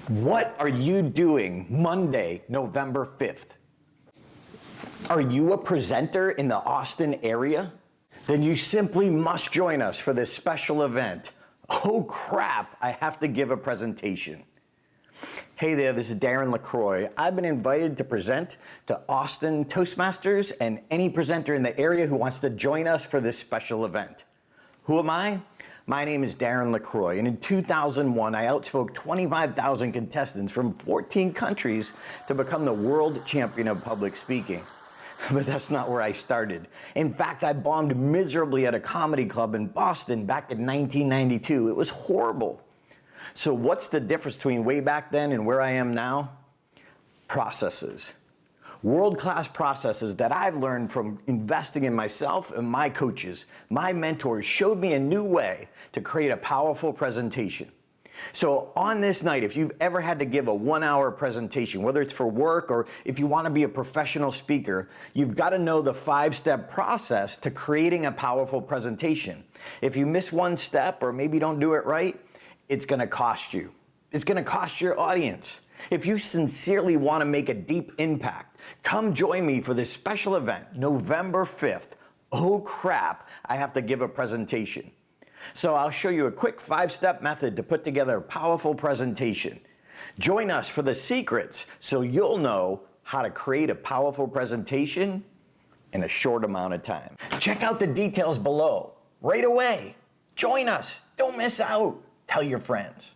What are you doing Monday, November 5th? Are you a presenter in the Austin area? Then you simply must join us for this special event. Oh crap, I have to give a presentation. Hey there, this is Darren LaCroix. I've been invited to present to Austin Toastmasters and any presenter in the area who wants to join us for this special event. Who am I? My name is Darren LaCroix, and in 2001, I outspoke 25,000 contestants from 14 countries to become the world champion of public speaking. But that's not where I started. In fact, I bombed miserably at a comedy club in Boston back in 1992. It was horrible. So what's the difference between way back then and where I am now? Processes. World-class processes that I've learned from investing in myself and my coaches. My mentors showed me a new way to create a powerful presentation. So on this night, if you've ever had to give a 1-hour presentation, whether it's for work or if you want to be a professional speaker, you've got to know the 5-step process to creating a powerful presentation. If you miss one step or maybe don't do it right, it's going to cost you. It's going to cost your audience. If you sincerely want to make a deep impact, come join me for this special event, November 5th. Oh crap, I have to give a presentation. So I'll show you a quick 5-step method to put together a powerful presentation. Join us for the secrets so you'll know how to create a powerful presentation in a short amount of time. Check out the details below right away. Join us. Don't miss out. Tell your friends.